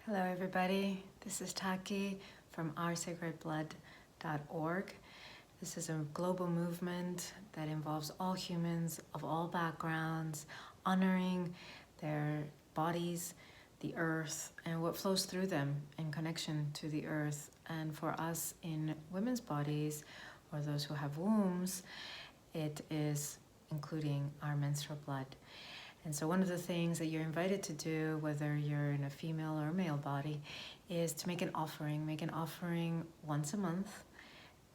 Hello everybody, this is Taki'h from oursacredblood.org. This is a global movement that involves all humans of all backgrounds, honoring their bodies, the earth, and what flows through them in connection to the earth. And for us in women's bodies, or those who have wombs, it is including our menstrual blood. And so one of the things that you're invited to do, whether you're in a female or a male body, is to make an offering. Make an offering once a month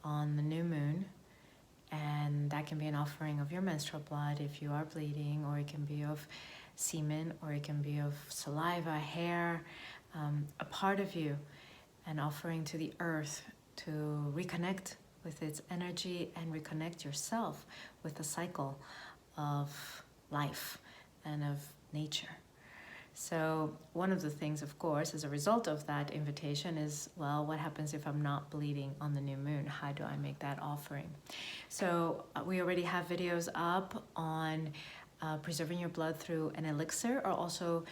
on the new moon. And that can be an offering of your menstrual blood if you are bleeding, or it can be of semen, or it can be of saliva, hair, a part of you, an offering to the earth to reconnect with its energy and reconnect yourself with the cycle of life and of nature. So one of the things, of course, as a result of that invitation is, well, what happens if I'm not bleeding on the new moon? How do I make that offering? So we already have videos up on preserving your blood through an elixir, also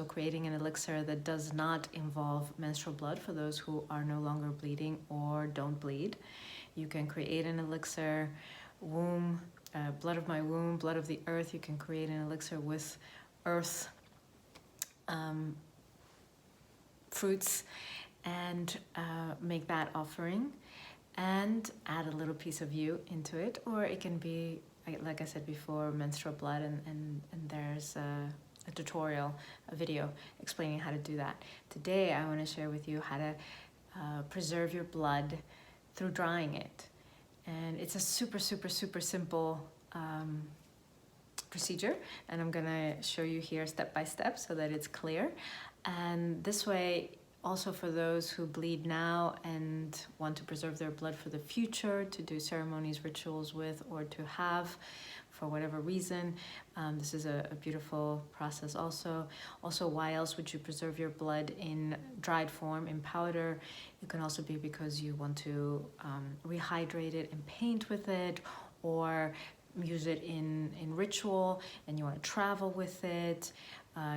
creating an elixir that does not involve menstrual blood for those who are no longer bleeding or don't bleed. You can create an elixir, blood of my womb, blood of the earth. You can create an elixir with earth fruits and make that offering and add a little piece of you into it. Or it can be, like I said before, menstrual blood, and there's a tutorial, a video explaining how to do that. Today I want to share with you how to preserve your blood through drying it. And it's a super simple procedure, and I'm gonna show you here step by step so that it's clear. And this way, also for those who bleed now and want to preserve their blood for the future, to do ceremonies, rituals with, or to have for whatever reason, this is a beautiful process also. Also, why else would you preserve your blood in dried form, in powder? It can also be because you want to rehydrate it and paint with it, or use it in ritual, and you want to travel with it.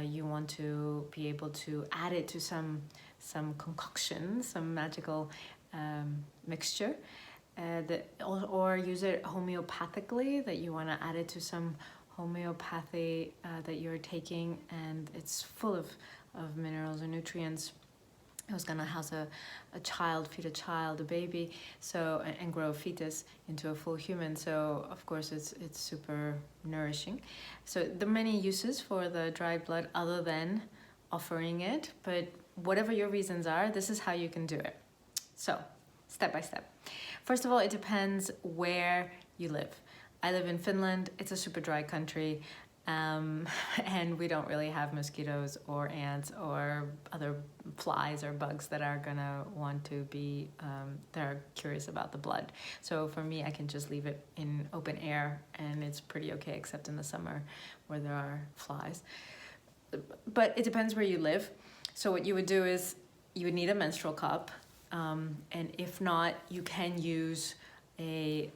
You want to be able to add it to some concoction, some magical mixture. Or use it homeopathically, that you want to add it to some homeopathy that you're taking, and it's full of minerals and nutrients. It was gonna house a child, feed a child, a baby, so and grow a fetus into a full human. So of course it's super nourishing. So there are many uses for the dried blood other than offering it, but whatever your reasons are, this is how you can do it. So step by step. First of all, it depends where you live. I live in Finland. It's a super dry country. And we don't really have mosquitoes or ants or other flies or bugs that are gonna want to be, that are curious about the blood. So for me, I can just leave it in open air and it's pretty okay, except in the summer where there are flies. But it depends where you live. So what you would do is you would need a menstrual cup. And if not, you can use a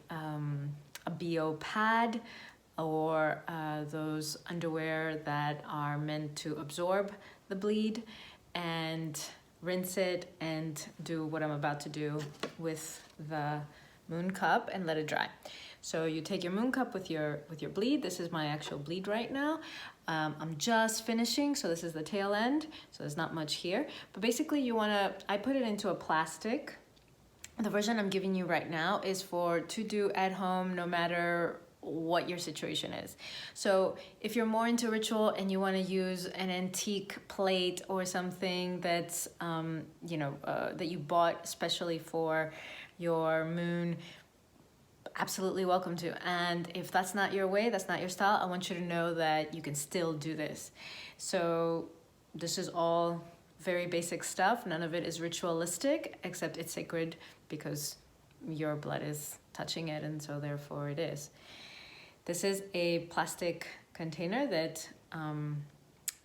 BO pad, or those underwear that are meant to absorb the bleed, and rinse it and do what I'm about to do with the moon cup and let it dry. So you take your moon cup with your bleed. This is my actual bleed right now. I'm just finishing, so this is the tail end, so there's not much here. But basically I put it into a plastic. The version I'm giving you right now is to do at home, no matter what your situation is. So if you're more into ritual and you want to use an antique plate or something that's that you bought especially for your moon, absolutely welcome to. And if that's not your way, that's not your style, I want you to know that you can still do this. So this is all very basic stuff. None of it is ritualistic, except it's sacred because your blood is touching it, and so therefore it is. This is a plastic container that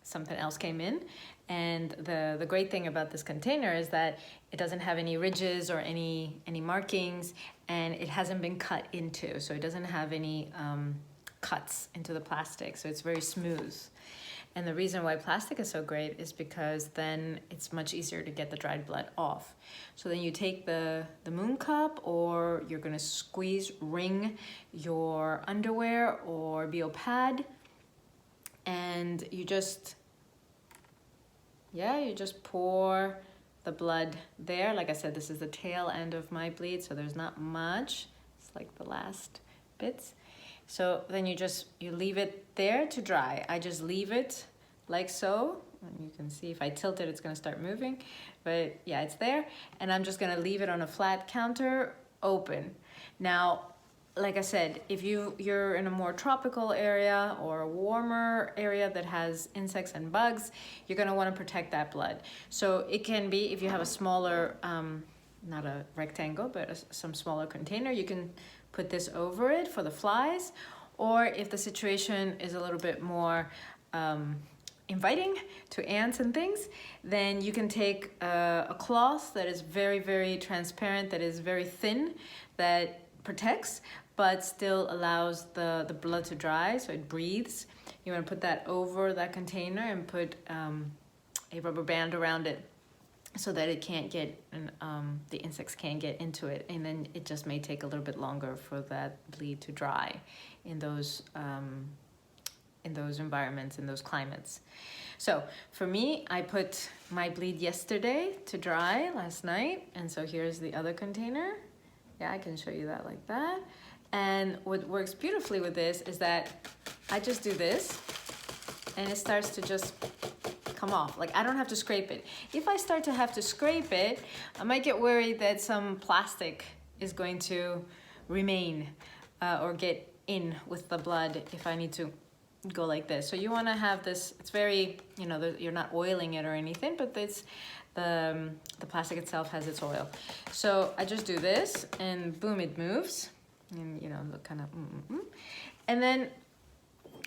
something else came in, and the great thing about this container is that it doesn't have any ridges or any markings, and it hasn't been cut into, so it doesn't have any cuts into the plastic, so it's very smooth. And the reason why plastic is so great is because then it's much easier to get the dried blood off. So then you take the moon cup, or you're gonna wring your underwear or BO pad, and you just pour the blood there. Like I said, this is the tail end of my bleed, so there's not much. It's like the last bits. So then you leave it there to dry. I just leave it like so. And you can see if I tilt it, it's gonna start moving. But yeah, it's there. And I'm just gonna leave it on a flat counter, open. Now, like I said, if you're in a more tropical area or a warmer area that has insects and bugs, you're gonna wanna protect that blood. So it can be, if you have a smaller, not a rectangle, but some smaller container, you can put this over it for the flies. Or if the situation is a little bit more inviting to ants and things, then you can take a cloth that is very, very transparent, that is very thin, that protects, but still allows the blood to dry, so it breathes. You want to put that over that container and put a rubber band around it so that it can't get, the insects can't get into it. And then it just may take a little bit longer for that bleed to dry in those environments, in those climates. So for me, I put my bleed yesterday to dry last night. And so here's the other container. Yeah, I can show you that like that. And what works beautifully with this is that I just do this and it starts to just come off. Like, I don't have to scrape it. If I start to have to scrape it, I might get worried that some plastic is going to remain or get in with the blood if I need to go like this. So you want to have this, it's very, you're not oiling it or anything, but it's the plastic itself has its oil. So I just do this and boom, it moves. And look kind of and then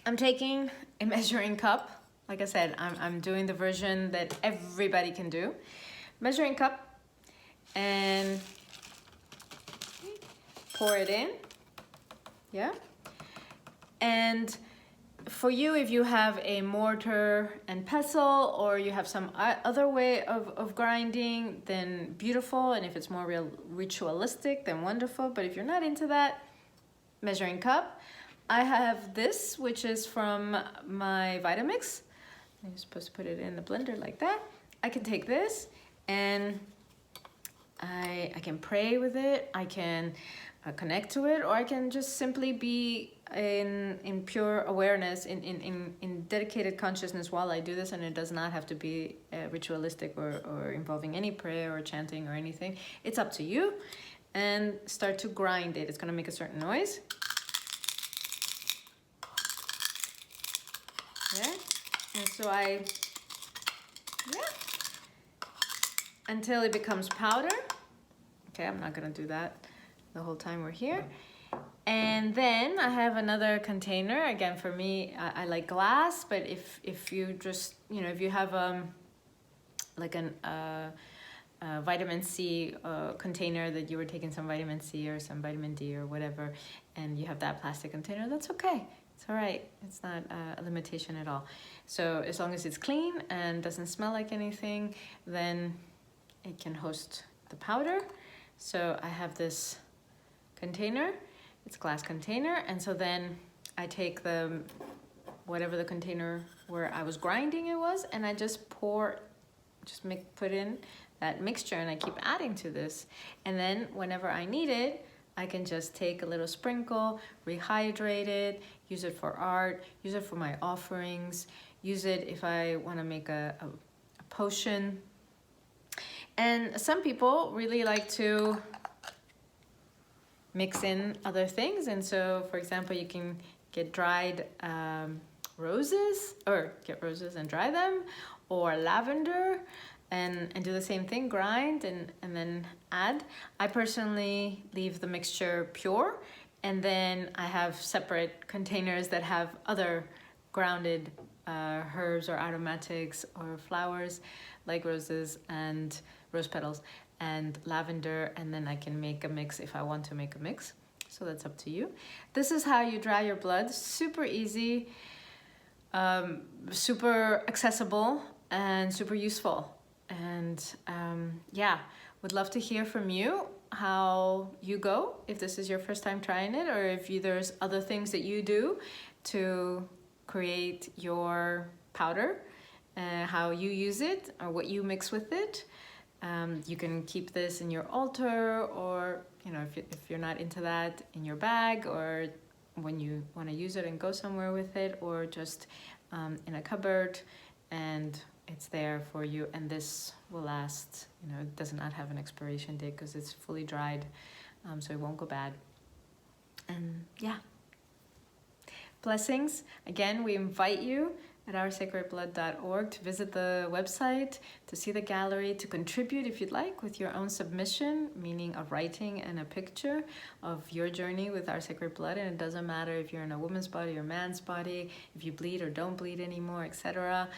I'm taking a measuring cup. Like I said, I'm doing the version that everybody can do. Measuring cup, and pour it in. Yeah. And for you, if you have a mortar and pestle, or you have some other way of grinding, then beautiful. And if it's more ritualistic, then wonderful. But if you're not into that, measuring cup. I have this, which is from my Vitamix. You're supposed to put it in the blender like that. I can take this and I can pray with it. I can connect to it, or I can just simply be in pure awareness, in dedicated consciousness while I do this, and it does not have to be ritualistic or involving any prayer or chanting or anything. It's up to you. And start to grind it. It's going to make a certain noise. Yeah. And so until it becomes powder. Okay, I'm not going to do that the whole time we're here. And then I have another container. Again, for me, I like glass, but if you just, if you have like a vitamin C container that you were taking some vitamin C or some vitamin D or whatever, and you have that plastic container, that's okay. It's all right. It's not a limitation at all. So as long as it's clean and doesn't smell like anything, then it can host the powder. So I have this container. It's a glass container. And so then I take whatever the container where I was grinding it was, and I just put in that mixture, and I keep adding to this. And then whenever I need it, I can just take a little sprinkle, rehydrate it, use it for art, use it for my offerings, use it if I want to make a potion. And some people really like to mix in other things. And so, for example, you can get dried roses, or get roses and dry them, or lavender, and do the same thing, grind and then add. I personally leave the mixture pure, and then I have separate containers that have other grounded herbs or aromatics or flowers like roses and rose petals and lavender, and then I can make a mix if I want to make a mix. So that's up to you. This is how you dry your blood. Super easy. super accessible and super useful. And yeah, would love to hear from you how you go, if this is your first time trying it, or if there's other things that you do to create your powder, how you use it or what you mix with it. You can keep this in your altar, or if you're not into that, in your bag, or when you want to use it and go somewhere with it, or just in a cupboard, and it's there for you. And this will last, it does not have an expiration date because it's fully dried, so it won't go bad. And yeah, blessings. Again, we invite you at oursacredblood.org to visit the website, to see the gallery, to contribute if you'd like with your own submission, meaning a writing and a picture of your journey with Our Sacred Blood. And it doesn't matter if you're in a woman's body or man's body, if you bleed or don't bleed anymore, etc.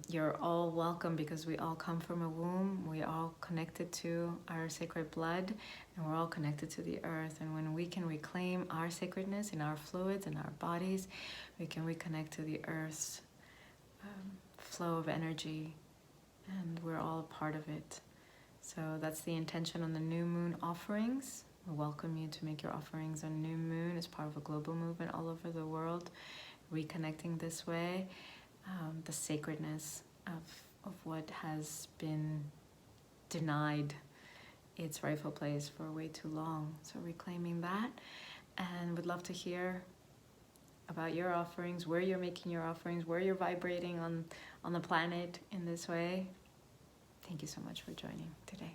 You're all welcome, because we all come from a womb. We all connected to our sacred blood, and we're all connected to the earth. And when we can reclaim our sacredness in our fluids and our bodies, we can reconnect to the earth's flow of energy, and we're all a part of it. So that's the intention on the new moon offerings. We welcome you to make your offerings on new moon as part of a global movement all over the world, reconnecting this way. The sacredness of what has been denied its rightful place for way too long. So reclaiming that, and would love to hear about your offerings, where you're making your offerings, where you're vibrating on the planet in this way. Thank you so much for joining today.